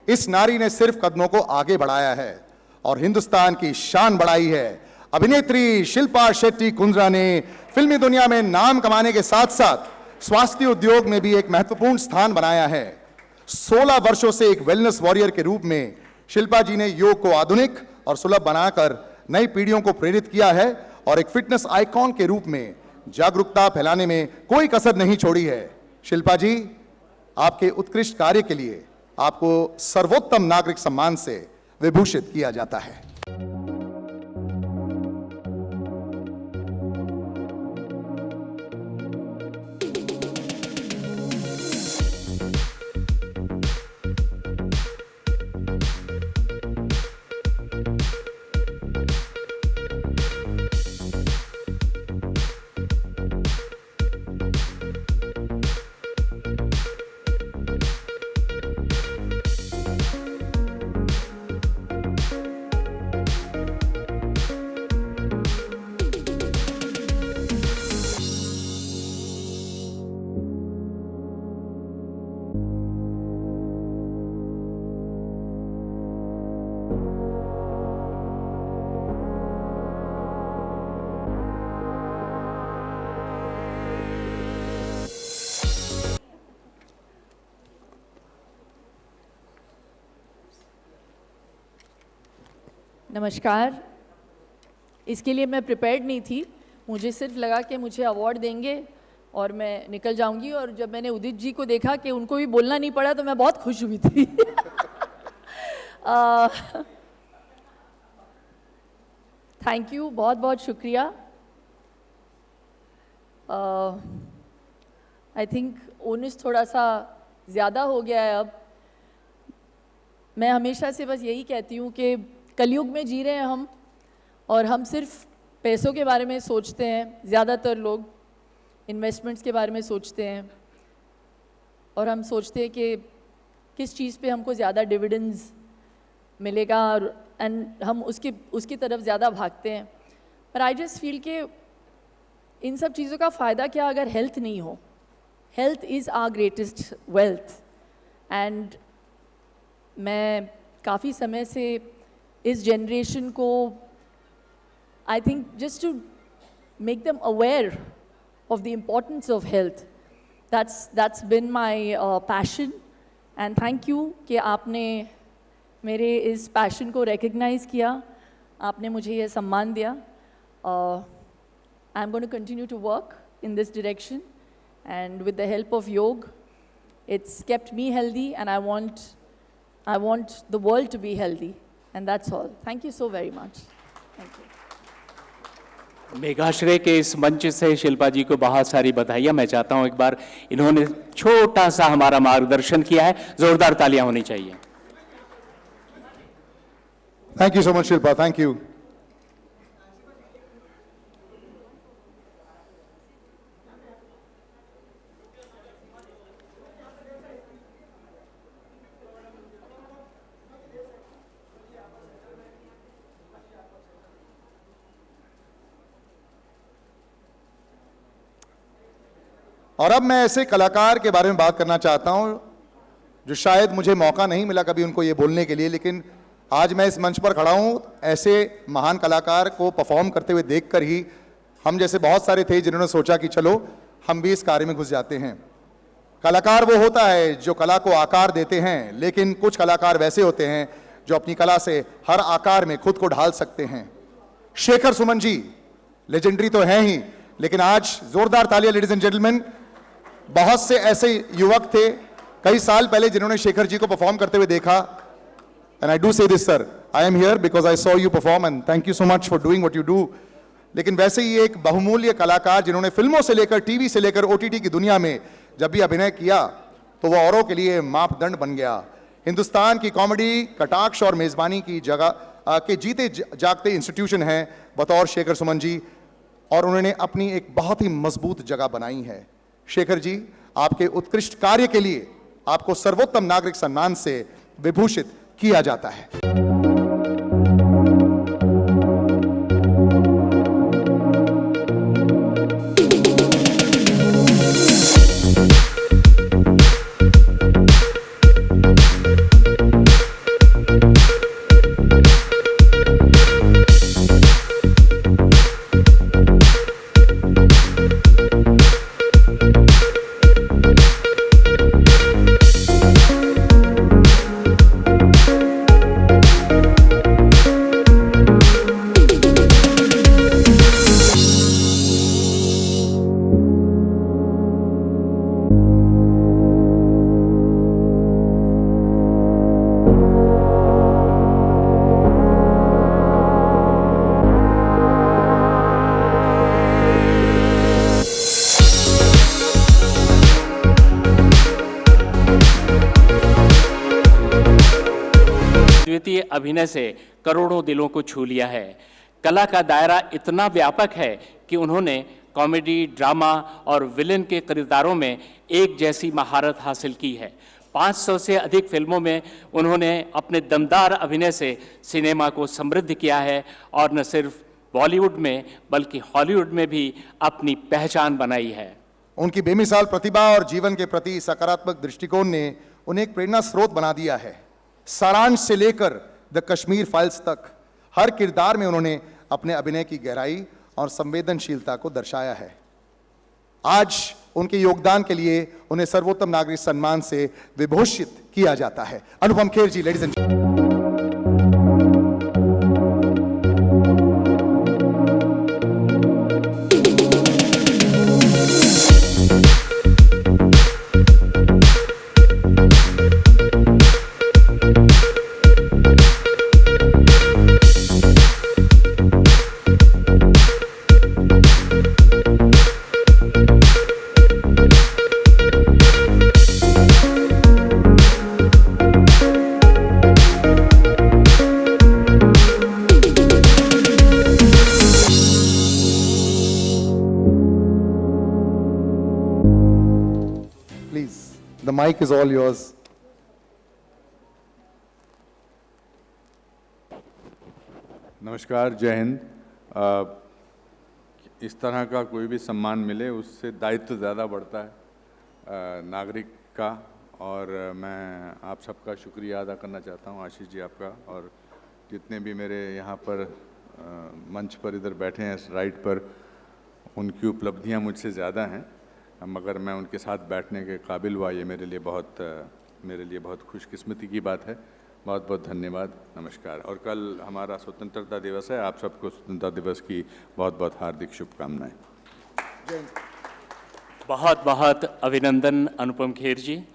इस नारी ने सिर्फ कदमों को आगे बढ़ाया है और हिंदुस्तान की शान बढ़ाई है। अभिनेत्री शिल्पा शेट्टी कुंद्रा ने फिल्मी दुनिया में नाम कमाने के साथ साथ स्वास्थ्य उद्योग में भी एक महत्वपूर्ण स्थान बनाया है। 16 वर्षों से एक वेलनेस वॉरियर के रूप में शिल्पा जी ने योग को आधुनिक और सुलभ बनाकर नई पीढ़ियों को प्रेरित किया है और एक फिटनेस आइकॉन के रूप में जागरूकता फैलाने में कोई कसर नहीं छोड़ी है। शिल्पा जी, आपके उत्कृष्ट कार्य के लिए आपको सर्वोत्तम नागरिक सम्मान से विभूषित किया जाता है। नमस्कार। इसके लिए मैं प्रिपेयर्ड नहीं थी, मुझे सिर्फ लगा कि मुझे अवार्ड देंगे और मैं निकल जाऊंगी। और जब मैंने उदित जी को देखा कि उनको भी बोलना नहीं पड़ा तो मैं बहुत खुश हुई थी। थैंक यू, बहुत बहुत शुक्रिया। आई थिंक 19 थोड़ा सा ज़्यादा हो गया है अब। मैं हमेशा से बस यही कहती हूँ कि कलयुग में जी रहे हैं हम, और हम सिर्फ पैसों के बारे में सोचते हैं। ज़्यादातर लोग इन्वेस्टमेंट्स के बारे में सोचते हैं और हम सोचते हैं कि किस चीज़ पे हमको ज़्यादा डिविडेंड्स मिलेगा, और हम उसकी तरफ ज़्यादा भागते हैं। पर आई जस्ट फील कि इन सब चीज़ों का फ़ायदा क्या अगर हेल्थ नहीं हो। Health is our greatest wealth. And मैं काफ़ी समय से इस जनरेशन को, I think just to make them aware of the importance of health, that's been my passion. And thank you कि आपने मेरे इस पैशन को रिकग्नाइज़ किया, आपने मुझे ये सम्मान दिया। I am going to continue to work in this direction, and with the help of yoga it's kept me healthy, and I want the world to be healthy, and that's all. Thank you so very much. Thank you. मेघाश्रय के इस मंच से शिल्पा जी को बहुत सारी बधाइयाँ। मैं चाहता हूँ एक बार इन्होंने छोटा सा हमारा मार्गदर्शन किया है, जोरदार तालियां होनी चाहिए। Thank you so much, Shilpa. Thank you. और अब मैं ऐसे कलाकार के बारे में बात करना चाहता हूं जो शायद मुझे मौका नहीं मिला कभी उनको ये बोलने के लिए, लेकिन आज मैं इस मंच पर खड़ा हूं ऐसे महान कलाकार को परफॉर्म करते हुए देखकर ही हम जैसे बहुत सारे थे जिन्होंने सोचा कि चलो हम भी इस कार्य में घुस जाते हैं। कलाकार वो होता है जो कला को आकार देते हैं, लेकिन कुछ कलाकार वैसे होते हैं जो अपनी कला से हर आकार में खुद को ढाल सकते हैं। शेखर सुमन जी लेजेंडरी तो हैं ही, लेकिन आज जोरदार तालियां लेडीज एंड जेंटलमैन। बहुत से ऐसे युवक थे कई साल पहले जिन्होंने शेखर जी को परफॉर्म करते हुए देखा, एंड आई डू से this sir, I am here because I saw you perform and thank you so much for doing what you do. लेकिन वैसे ही एक बहुमूल्य कलाकार जिन्होंने फिल्मों से लेकर टीवी से लेकर ओटीटी की दुनिया में जब भी अभिनय किया तो वह औरों के लिए मापदंड बन गया। हिंदुस्तान की कॉमेडी कटाक्ष और मेजबानी की जगह के जीते जागते इंस्टीट्यूशन हैं बतौर शेखर सुमन जी, और उन्होंने अपनी एक बहुत ही मजबूत जगह बनाई है। शेखर जी, आपके उत्कृष्ट कार्य के लिए आपको सर्वोत्तम नागरिक सम्मान से विभूषित किया जाता है। अद्वितीय अभिनय से करोड़ों दिलों को छू लिया है। कला का दायरा इतना व्यापक है कि उन्होंने कॉमेडी, ड्रामा और विलेन के किरदारों में एक जैसी महारत हासिल की है। 500 से अधिक फिल्मों में उन्होंने अपने दमदार अभिनय से सिनेमा को समृद्ध किया है और न सिर्फ बॉलीवुड में बल्कि हॉलीवुड में भी अपनी पहचान बनाई है। उनकी बेमिसाल प्रतिभा और जीवन के प्रति सकारात्मक दृष्टिकोण ने उन्हें एक प्रेरणा स्रोत बना दिया है। सारांश से लेकर द कश्मीर फाइल्स तक हर किरदार में उन्होंने अपने अभिनय की गहराई और संवेदनशीलता को दर्शाया है। आज उनके योगदान के लिए उन्हें सर्वोत्तम नागरिक सम्मान से विभूषित किया जाता है। Anupam Kher ji, ladies and please, the mic is all yours. नमस्कार, जय हिंद। इस तरह का कोई भी सम्मान मिले उससे दायित्व ज़्यादा बढ़ता है नागरिक का, और मैं आप सबका शुक्रिया अदा करना चाहता हूं, आशीष जी आपका, और जितने भी मेरे यहाँ पर मंच पर इधर बैठे हैं इस राइट पर, उनकी उपलब्धियां मुझसे ज़्यादा हैं, मगर मैं उनके साथ बैठने के काबिल हुआ, ये मेरे लिए बहुत खुशकिस्मती की बात है। बहुत बहुत धन्यवाद, नमस्कार। और कल हमारा स्वतंत्रता दिवस है, आप सबको स्वतंत्रता दिवस की बहुत बहुत हार्दिक शुभकामनाएं। बहुत बहुत अभिनंदन अनुपम खेर जी।